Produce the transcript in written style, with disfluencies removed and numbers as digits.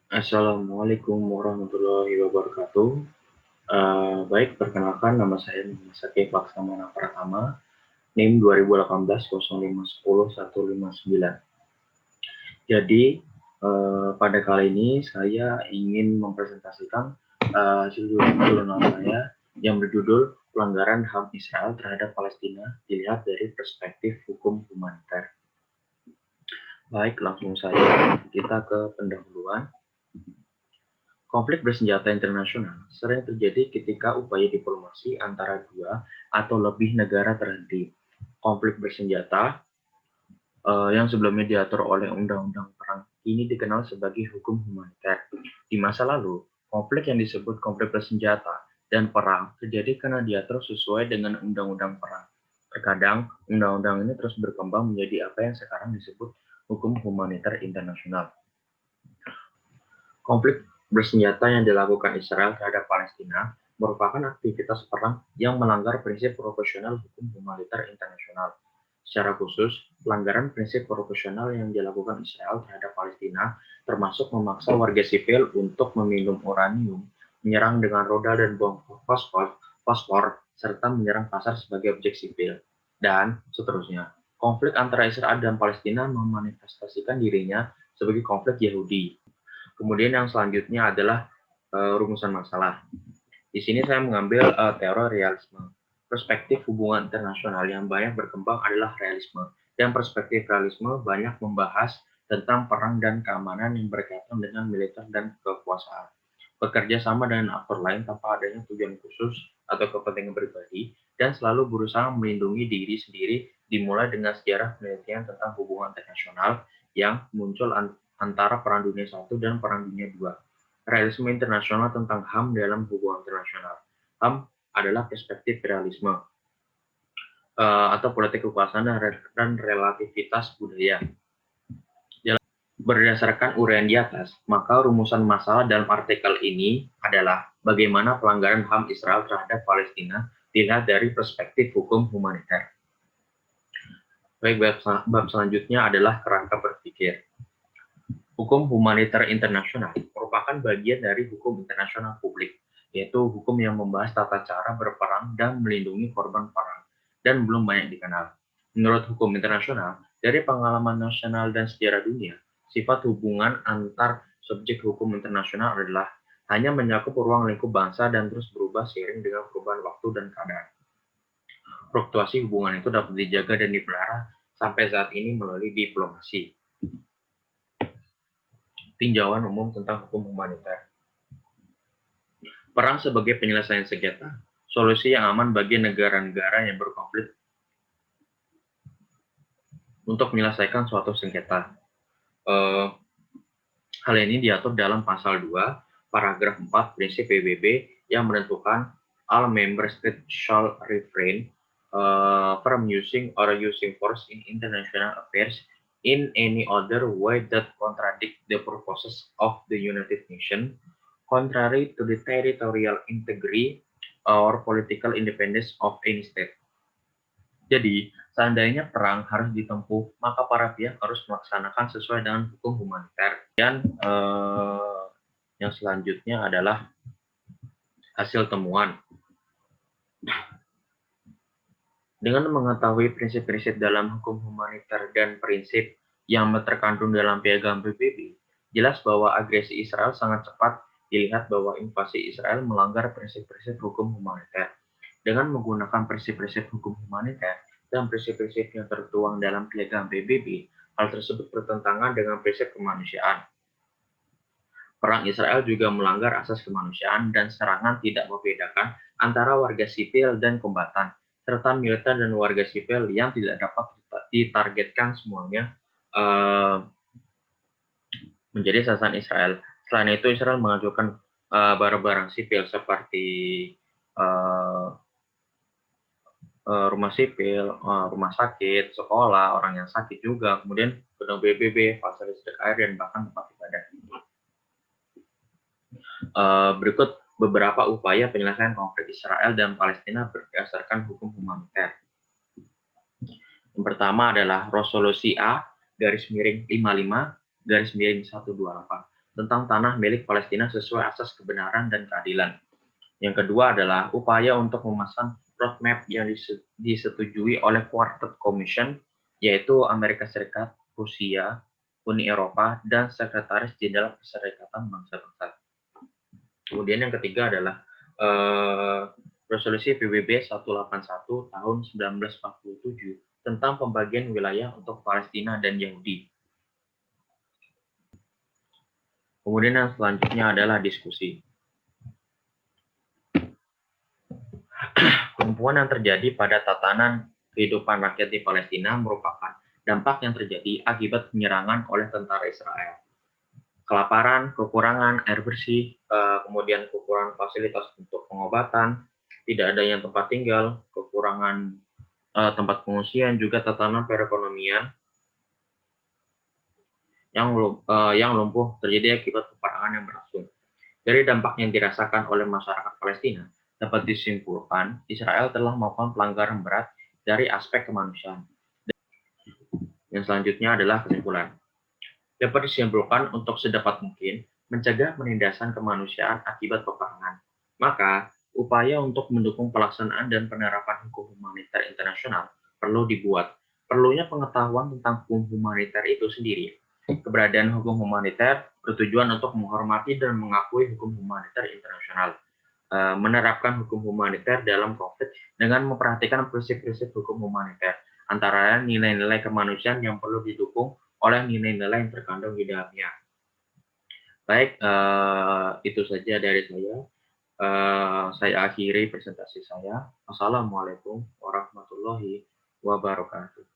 Assalamualaikum warahmatullahi wabarakatuh. Baik, perkenalkan nama saya Muhammad Sakif Laksamana Pratama, NIM 2018 0510 159. Jadi, pada kali ini saya ingin mempresentasikan jurnal saya yang berjudul Pelanggaran HAM Israel terhadap Palestina dilihat dari perspektif hukum humaniter. Baik, langsung saja kita ke pendahuluan. Konflik bersenjata internasional sering terjadi ketika upaya diplomasi antara dua atau lebih negara terhenti. Konflik bersenjata yang sebelumnya diatur oleh Undang-Undang Perang ini dikenal sebagai hukum humaniter. Di masa lalu, konflik yang disebut konflik bersenjata dan perang terjadi karena diatur sesuai dengan Undang-Undang Perang. Terkadang, undang-undang ini terus berkembang menjadi apa yang sekarang disebut hukum humaniter internasional. Konflik bersenjata yang dilakukan Israel terhadap Palestina merupakan aktivitas perang yang melanggar prinsip proporsional hukum humaniter internasional. Secara khusus, pelanggaran prinsip proporsional yang dilakukan Israel terhadap Palestina termasuk memaksa warga sipil untuk meminum uranium, menyerang dengan roda dan bom fosfor, serta menyerang pasar sebagai objek sipil, dan seterusnya. Konflik antara Israel dan Palestina memanifestasikan dirinya sebagai konflik Yahudi. Kemudian yang selanjutnya adalah rumusan masalah. Di sini saya mengambil teori realisme. Perspektif hubungan internasional yang banyak berkembang adalah realisme. Dan perspektif realisme banyak membahas tentang perang dan keamanan yang berkaitan dengan militer dan kekuasaan. Bekerja sama dengan aktor lain tanpa adanya tujuan khusus atau kepentingan pribadi, dan selalu berusaha melindungi diri sendiri dimulai dengan sejarah penelitian tentang hubungan internasional yang muncul antara Perang Dunia I dan Perang Dunia II. Realisme internasional tentang HAM dalam hubungan internasional. HAM adalah perspektif realisme atau politik kekuasaan dan relativitas budaya. Berdasarkan uraian di atas, maka rumusan masalah dalam artikel ini adalah bagaimana pelanggaran HAM Israel terhadap Palestina dilihat dari perspektif hukum humaniter. Baik, bab selanjutnya adalah kerangka berpikir. Hukum humaniter internasional merupakan bagian dari hukum internasional publik, yaitu hukum yang membahas tata cara berperang dan melindungi korban perang, dan belum banyak dikenal. Menurut hukum internasional, dari pengalaman nasional dan sejarah dunia, sifat hubungan antar subjek hukum internasional adalah hanya mencakup ruang lingkup bangsa dan terus berubah seiring dengan perubahan waktu dan keadaan. Fluktuasi hubungan itu dapat dijaga dan dipelihara sampai saat ini melalui diplomasi. Tinjauan umum tentang hukum humaniter. Perang sebagai penyelesaian sengketa, solusi yang aman bagi negara-negara yang berkonflik untuk menyelesaikan suatu sengketa. Hal ini diatur dalam pasal 2, paragraf 4 prinsip PBB yang menentukan all member states shall refrain from using or using force in international affairs in any other way that contradict the purposes of the United Nations, contrary to the territorial integrity or political independence of any state. Jadi, seandainya perang harus ditempuh, maka para pihak harus melaksanakan sesuai dengan hukum humaniter. Dan yang selanjutnya adalah hasil temuan. Dengan mengetahui prinsip-prinsip dalam hukum humaniter dan prinsip yang terkandung dalam piagam PBB, jelas bahwa agresi Israel sangat cepat dilihat bahwa invasi Israel melanggar prinsip-prinsip hukum humaniter. Dengan menggunakan prinsip-prinsip hukum humaniter dan prinsip-prinsip yang tertuang dalam piagam PBB, hal tersebut bertentangan dengan prinsip kemanusiaan. Perang Israel juga melanggar asas kemanusiaan dan serangan tidak membedakan antara warga sipil dan kombatan, serta militer dan warga sipil yang tidak dapat ditargetkan semuanya menjadi sasaran Israel. Selain itu, Israel mengajukan barang-barang sipil seperti rumah sipil, rumah sakit, sekolah, orang yang sakit juga, kemudian gedung PBB, fasilitas air, dan bahkan tempat ibadah. Berikut beberapa upaya penyelesaian konflik Israel dan Palestina berdasarkan hukum humaniter. Yang pertama adalah Resolusi A _55 _128 tentang tanah milik Palestina sesuai asas kebenaran dan keadilan. Yang kedua adalah upaya untuk memasang roadmap yang disetujui oleh Quartet Commission, yaitu Amerika Serikat, Rusia, Uni Eropa, dan Sekretaris Jenderal Perserikatan Bangsa-Bangsa. Kemudian yang ketiga adalah Resolusi PBB 181 tahun 1947 tentang pembagian wilayah untuk Palestina dan Yahudi. Kemudian yang selanjutnya adalah diskusi. Kelumpuhan yang terjadi pada tatanan kehidupan rakyat di Palestina merupakan dampak yang terjadi akibat penyerangan oleh tentara Israel. Kelaparan, kekurangan air bersih, kemudian kekurangan fasilitas untuk pengobatan, tidak adanya tempat tinggal, kekurangan tempat pengungsian, juga tatanan perekonomian yang lumpuh terjadi akibat peperangan yang berlangsung. Dari dampak yang dirasakan oleh masyarakat Palestina, dapat disimpulkan Israel telah melakukan pelanggaran berat dari aspek kemanusiaan. Yang selanjutnya adalah kesimpulan. Dapat disimpulkan untuk sedapat mungkin mencegah penindasan kemanusiaan akibat peperangan. Maka, upaya untuk mendukung pelaksanaan dan penerapan hukum humaniter internasional perlu dibuat. Perlunya pengetahuan tentang hukum humaniter itu sendiri. Keberadaan hukum humaniter bertujuan untuk menghormati dan mengakui hukum humaniter internasional. Menerapkan hukum humaniter dalam konflik dengan memperhatikan prinsip-prinsip hukum humaniter, antara nilai-nilai kemanusiaan yang perlu didukung oleh nilai-nilai yang terkandung di dalamnya. Baik, itu saja dari saya. Saya akhiri presentasi saya. Wassalamualaikum warahmatullahi wabarakatuh.